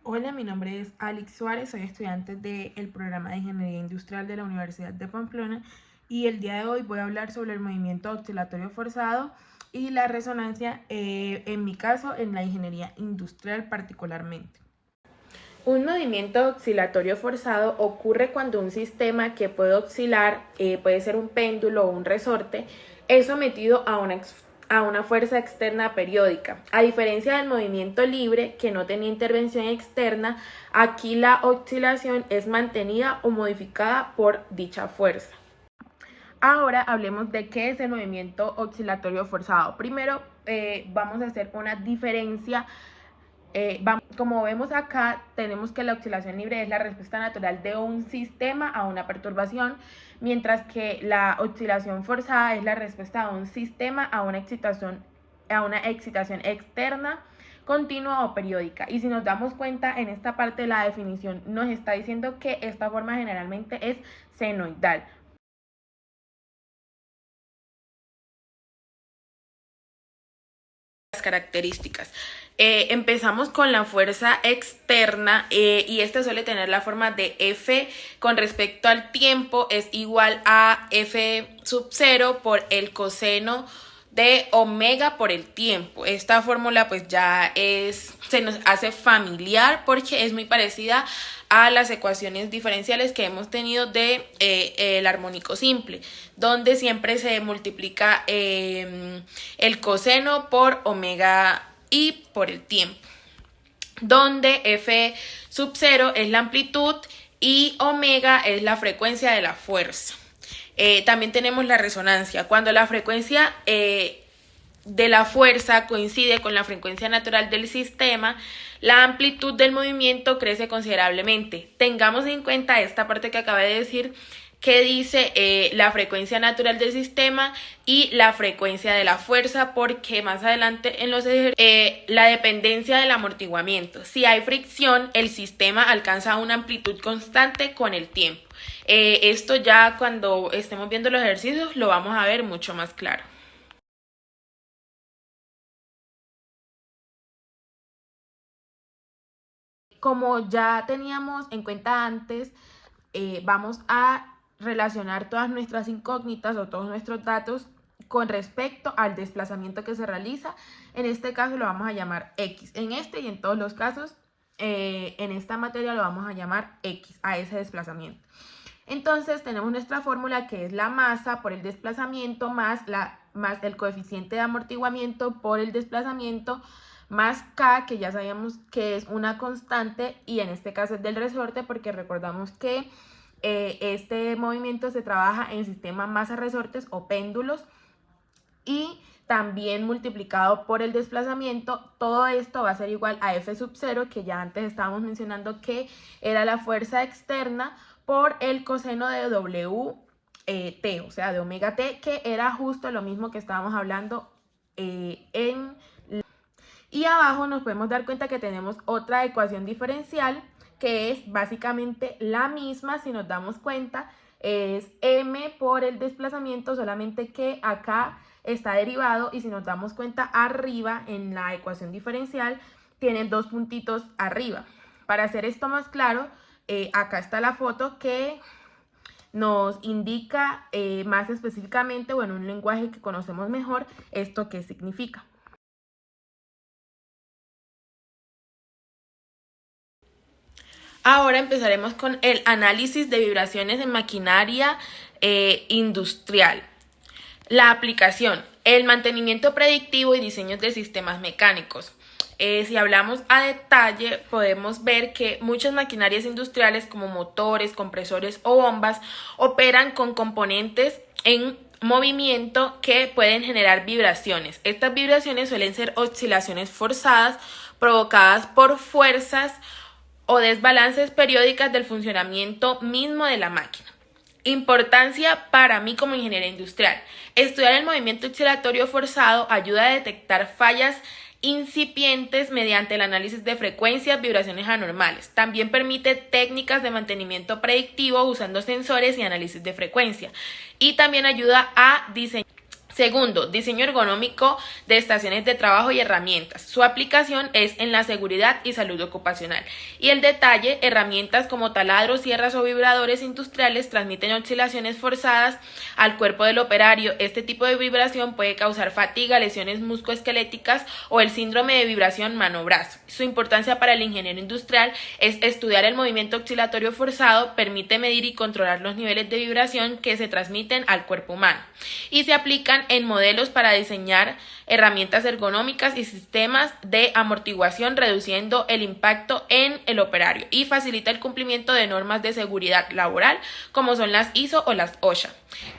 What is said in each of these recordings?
Hola, mi nombre es Alex Suárez, soy estudiante del programa de Ingeniería Industrial de la Universidad de Pamplona y el día de hoy voy a hablar sobre el movimiento oscilatorio forzado y la resonancia, en mi caso, en la ingeniería industrial particularmente. Un movimiento oscilatorio forzado ocurre cuando un sistema que puede oscilar, puede ser un péndulo o un resorte, es sometido a una fuerza externa periódica. A diferencia del movimiento libre, que no tenía intervención externa, aquí la oscilación es mantenida o modificada por dicha fuerza. Ahora hablemos de qué es el movimiento oscilatorio forzado. Primero, vamos a hacer una diferencia. Como vemos acá, tenemos que la oscilación libre es la respuesta natural de un sistema a una perturbación, mientras que la oscilación forzada es la respuesta de un sistema a una excitación externa, continua o periódica. Y si nos damos cuenta, en esta parte de la definición nos está diciendo que esta forma generalmente es senoidal. Características. Empezamos con la fuerza externa y esta suele tener la forma de F con respecto al tiempo es igual a F sub 0 por el coseno de omega por el tiempo. Esta fórmula pues se nos hace familiar porque es muy parecida a las ecuaciones diferenciales que hemos tenido de el armónico simple, donde siempre se multiplica el coseno por omega y por el tiempo, donde F sub 0 es la amplitud y omega es la frecuencia de la fuerza. También tenemos la resonancia. Cuando la frecuencia de la fuerza coincide con la frecuencia natural del sistema, la amplitud del movimiento crece considerablemente. Tengamos en cuenta esta parte que acabé de decir, que dice la frecuencia natural del sistema y la frecuencia de la fuerza, porque más adelante en los ejercicios la dependencia del amortiguamiento. Si hay fricción, el sistema alcanza una amplitud constante con el tiempo. Esto ya cuando estemos viendo los ejercicios lo vamos a ver mucho más claro. Como ya teníamos en cuenta antes, vamos a relacionar todas nuestras incógnitas o todos nuestros datos con respecto al desplazamiento que se realiza. En este caso lo vamos a llamar X. En este y en todos los casos, en esta materia lo vamos a llamar X, a ese desplazamiento. Entonces tenemos nuestra fórmula, que es la masa por el desplazamiento más el coeficiente de amortiguamiento por el desplazamiento más K, que ya sabíamos que es una constante y en este caso es del resorte, porque recordamos que este movimiento se trabaja en sistema masa-resortes o péndulos, y también multiplicado por el desplazamiento. Todo esto va a ser igual a F sub 0, que ya antes estábamos mencionando que era la fuerza externa, por el coseno de W t, o sea, de omega t, que era justo lo mismo que estábamos hablando y abajo nos podemos dar cuenta que tenemos otra ecuación diferencial, que es básicamente la misma. Si nos damos cuenta, es m por el desplazamiento, solamente que acá está derivado, y si nos damos cuenta, arriba en la ecuación diferencial tienen dos puntitos arriba. Para hacer esto más claro, acá está la foto que nos indica más específicamente, o en un lenguaje que conocemos mejor, esto qué significa. Ahora empezaremos con el análisis de vibraciones en maquinaria industrial. La aplicación, el mantenimiento predictivo y diseños de sistemas mecánicos. Si hablamos a detalle, podemos ver que muchas maquinarias industriales como motores, compresores o bombas operan con componentes en movimiento que pueden generar vibraciones. Estas vibraciones suelen ser oscilaciones forzadas provocadas por fuerzas o desbalances periódicas del funcionamiento mismo de la máquina. Importancia para mí como ingeniera industrial. Estudiar el movimiento oscilatorio forzado ayuda a detectar fallas incipientes mediante el análisis de frecuencias, vibraciones anormales. También permite técnicas de mantenimiento predictivo usando sensores y análisis de frecuencia. Y también ayuda a diseñar Segundo, diseño ergonómico de estaciones de trabajo y herramientas. Su aplicación es en la seguridad y salud ocupacional. Y el detalle, herramientas como taladros, sierras o vibradores industriales transmiten oscilaciones forzadas al cuerpo del operario. Este tipo de vibración puede causar fatiga, lesiones musculoesqueléticas o el síndrome de vibración mano-brazo. Su importancia para el ingeniero industrial es estudiar el movimiento oscilatorio forzado, permite medir y controlar los niveles de vibración que se transmiten al cuerpo humano. Y se aplican en modelos para diseñar herramientas ergonómicas y sistemas de amortiguación, reduciendo el impacto en el operario, y facilita el cumplimiento de normas de seguridad laboral como son las ISO o las OSHA.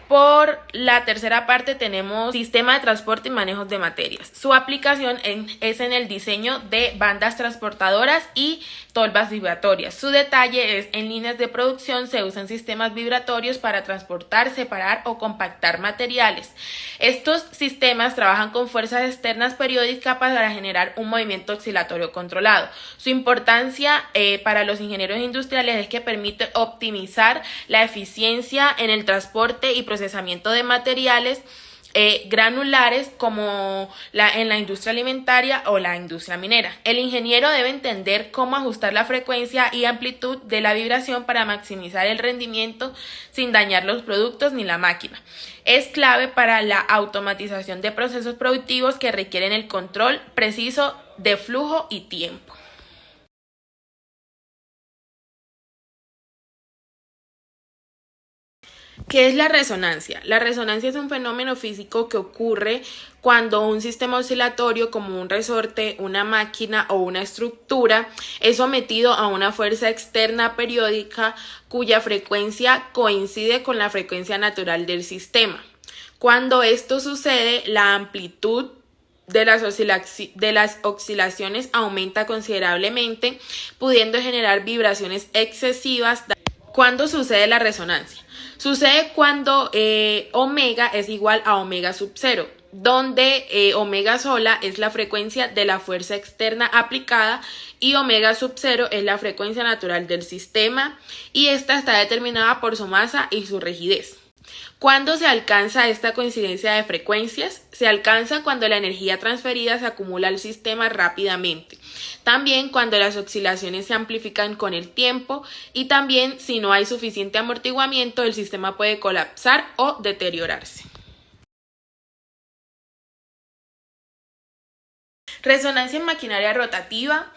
Por la tercera parte tenemos sistema de transporte y manejo de materias. Su aplicación es en el diseño de bandas transportadoras y tolvas vibratorias. Su detalle es en líneas de producción se usan sistemas vibratorios para transportar, separar o compactar materiales. Estos sistemas trabajan con fuerzas externas periódicas para generar un movimiento oscilatorio controlado. Su importancia para los ingenieros industriales es que permite optimizar la eficiencia en el transporte y procesamiento de materiales granulares como en la industria alimentaria o la industria minera. El ingeniero debe entender cómo ajustar la frecuencia y amplitud de la vibración para maximizar el rendimiento sin dañar los productos ni la máquina. Es clave para la automatización de procesos productivos que requieren el control preciso de flujo y tiempo. ¿Qué es la resonancia? La resonancia es un fenómeno físico que ocurre cuando un sistema oscilatorio como un resorte, una máquina o una estructura es sometido a una fuerza externa periódica cuya frecuencia coincide con la frecuencia natural del sistema. Cuando esto sucede, la amplitud de las oscilaciones aumenta considerablemente, pudiendo generar vibraciones excesivas. ¿Cuándo sucede la resonancia? Sucede cuando omega es igual a omega sub cero, donde omega sola es la frecuencia de la fuerza externa aplicada y omega sub cero es la frecuencia natural del sistema, y esta está determinada por su masa y su rigidez. ¿Cuándo se alcanza esta coincidencia de frecuencias? Se alcanza cuando la energía transferida se acumula al sistema rápidamente. También cuando las oscilaciones se amplifican con el tiempo, y también si no hay suficiente amortiguamiento, el sistema puede colapsar o deteriorarse. Resonancia en maquinaria rotativa.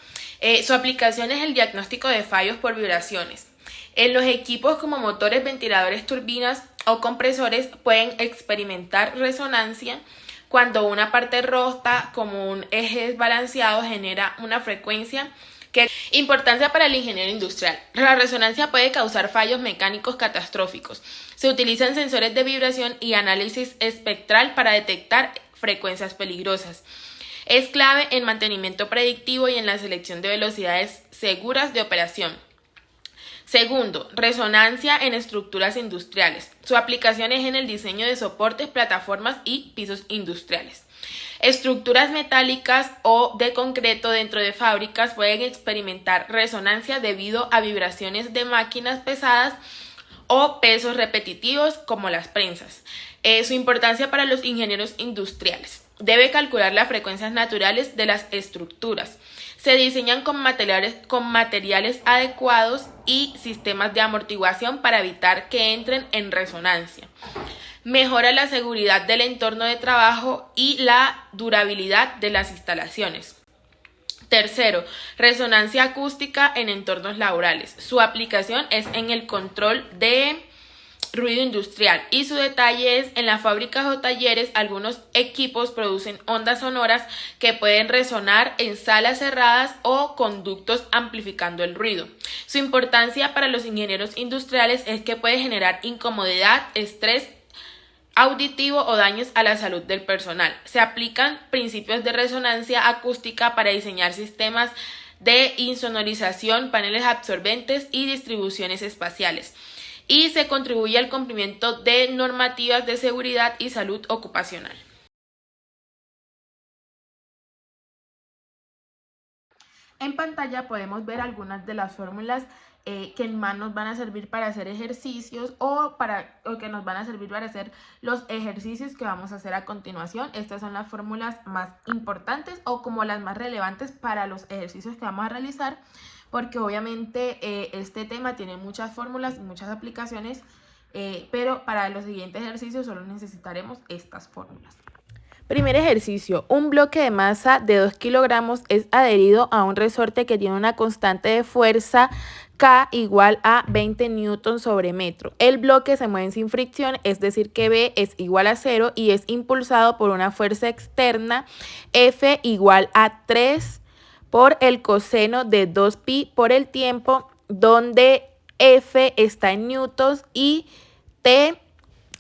Su aplicación es el diagnóstico de fallos por vibraciones. En los equipos como motores, ventiladores, turbinas o compresores pueden experimentar resonancia cuando una parte rota, como un eje desbalanceado, genera una frecuencia que... Importancia para el ingeniero industrial. La resonancia puede causar fallos mecánicos catastróficos. Se utilizan sensores de vibración y análisis espectral para detectar frecuencias peligrosas. Es clave en mantenimiento predictivo y en la selección de velocidades seguras de operación. Segundo, resonancia en estructuras industriales. Su aplicación es en el diseño de soportes, plataformas y pisos industriales. Estructuras metálicas o de concreto dentro de fábricas pueden experimentar resonancia debido a vibraciones de máquinas pesadas o pesos repetitivos como las prensas. Su importancia para los ingenieros industriales. Debe calcular las frecuencias naturales de las estructuras. Se diseñan con materiales adecuados y sistemas de amortiguación para evitar que entren en resonancia. Mejora la seguridad del entorno de trabajo y la durabilidad de las instalaciones. Tercero, resonancia acústica en entornos laborales. Su aplicación es en el control de ruido industrial, y su detalle es en las fábricas o talleres. Algunos equipos producen ondas sonoras que pueden resonar en salas cerradas o conductos, amplificando el ruido. Su importancia para los ingenieros industriales es que puede generar incomodidad, estrés auditivo o daños a la salud del personal. Se aplican principios de resonancia acústica para diseñar sistemas de insonorización, paneles absorbentes y distribuciones espaciales. Y se contribuye al cumplimiento de normativas de seguridad y salud ocupacional. En pantalla podemos ver algunas de las fórmulas que más nos van a servir para hacer ejercicios o que nos van a servir para hacer los ejercicios que vamos a hacer a continuación. Estas son las fórmulas más importantes o como las más relevantes para los ejercicios que vamos a realizar, porque obviamente este tema tiene muchas fórmulas y muchas aplicaciones, pero para los siguientes ejercicios solo necesitaremos estas fórmulas. Primer ejercicio, un bloque de masa de 2 kilogramos es adherido a un resorte que tiene una constante de fuerza K igual a 20 newtons sobre metro. El bloque se mueve sin fricción, es decir que B es igual a 0 y es impulsado por una fuerza externa F igual a 3 por el coseno de 2pi por el tiempo, donde F está en newtons y T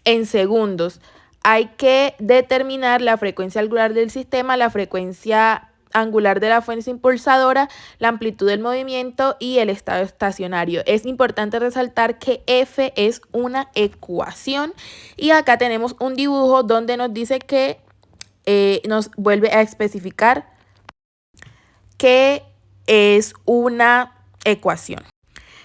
en segundos. Hay que determinar la frecuencia angular del sistema, la frecuencia angular de la fuerza impulsadora, la amplitud del movimiento y el estado estacionario. Es importante resaltar que F es una ecuación y acá tenemos un dibujo donde nos dice que nos vuelve a especificar que es una ecuación.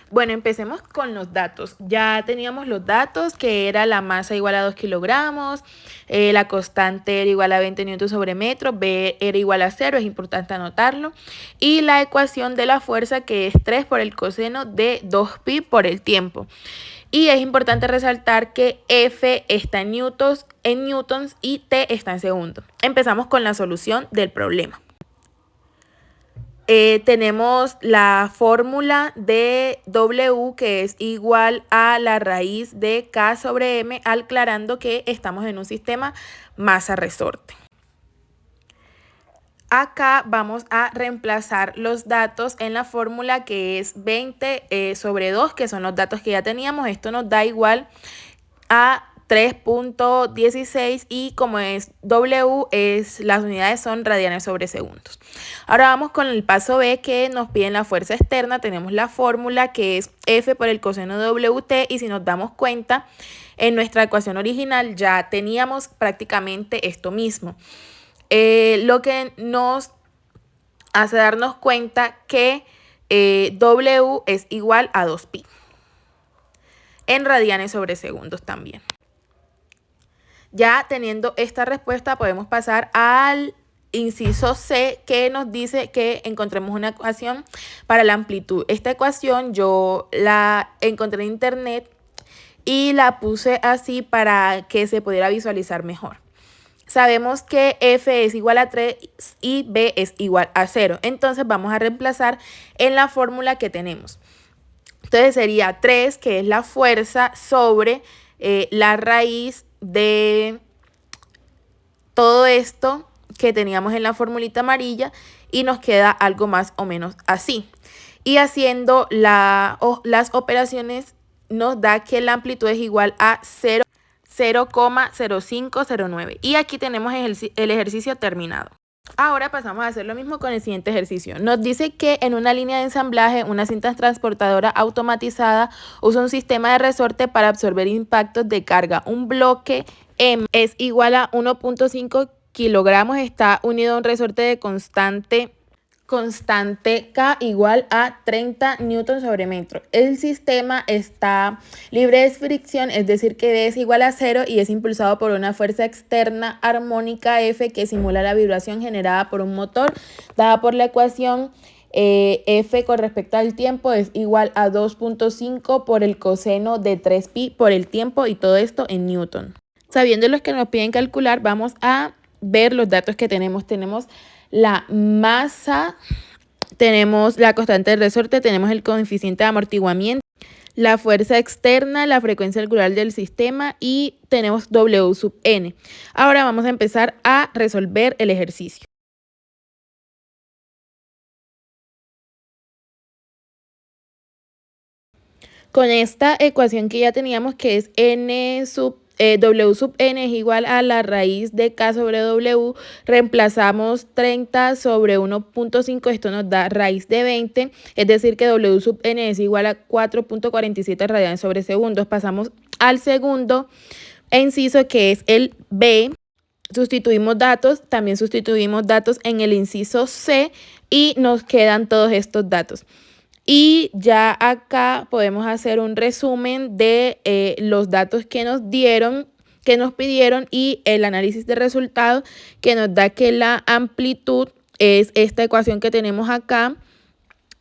Bueno, empecemos con los datos. Ya teníamos los datos, que era la masa igual a 2 kilogramos, la constante era igual a 20 newtons sobre metro, B era igual a 0, es importante anotarlo, y la ecuación de la fuerza, que es 3 por el coseno de 2pi por el tiempo. Y es importante resaltar que F está en newtons y T está en segundos. Empezamos con la solución del problema. Tenemos la fórmula de W, que es igual a la raíz de K sobre M, aclarando que estamos en un sistema masa-resorte. Acá vamos a reemplazar los datos en la fórmula, que es 20 sobre 2, que son los datos que ya teníamos. Esto nos da igual a 3.16 y como es W, las unidades son radianes sobre segundos. Ahora vamos con el paso B, que nos piden la fuerza externa. Tenemos la fórmula, que es F por el coseno de WT, y si nos damos cuenta, en nuestra ecuación original ya teníamos prácticamente esto mismo. Lo que nos hace darnos cuenta que W es igual a 2pi en radianes sobre segundos también. Ya teniendo esta respuesta, podemos pasar al inciso C, que nos dice que encontremos una ecuación para la amplitud. Esta ecuación yo la encontré en internet y la puse así para que se pudiera visualizar mejor. Sabemos que F es igual a 3 y B es igual a 0. Entonces vamos a reemplazar en la fórmula que tenemos. Entonces sería 3, que es la fuerza, sobre la raíz de todo esto que teníamos en la formulita amarilla, y nos queda algo más o menos así. Y haciendo las operaciones nos da que la amplitud es igual a 0,0509. Y aquí tenemos el ejercicio terminado. Ahora pasamos a hacer lo mismo con el siguiente ejercicio. Nos dice que en una línea de ensamblaje, una cinta transportadora automatizada usa un sistema de resorte para absorber impactos de carga. Un bloque M es igual a 1.5 kilogramos, está unido a un resorte de constante K igual a 30 newtons sobre metro. El sistema está libre de fricción, es decir que D es igual a 0 y es impulsado por una fuerza externa armónica F, que simula la vibración generada por un motor, dada por la ecuación F con respecto al tiempo es igual a 2.5 por el coseno de 3pi por el tiempo, y todo esto en newton. Sabiendo los que nos piden calcular, vamos a ver los datos que tenemos. Tenemos la masa, tenemos la constante del resorte, tenemos el coeficiente de amortiguamiento, la fuerza externa, la frecuencia angular del sistema y tenemos W sub n. Ahora vamos a empezar a resolver el ejercicio. Con esta ecuación que ya teníamos, que es W sub n es igual a la raíz de K sobre W, reemplazamos 30 sobre 1.5, esto nos da raíz de 20, es decir que W sub n es igual a 4.47 radianes sobre segundos. Pasamos al segundo inciso, que es el B. Sustituimos datos, también sustituimos datos en el inciso C, y nos quedan todos estos datos. Y ya acá podemos hacer un resumen de los datos que nos dieron, que nos pidieron, y el análisis de resultados que nos da que la amplitud es esta ecuación que tenemos acá,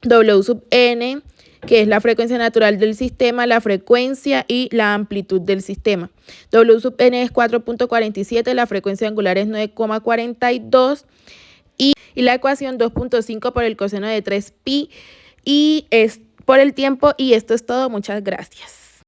W sub n, que es la frecuencia natural del sistema, la frecuencia y la amplitud del sistema. W sub n es 4.47, la frecuencia angular es 9,42 y la ecuación 2.5 por el coseno de 3pi y es por el tiempo. Y esto es todo. Muchas gracias.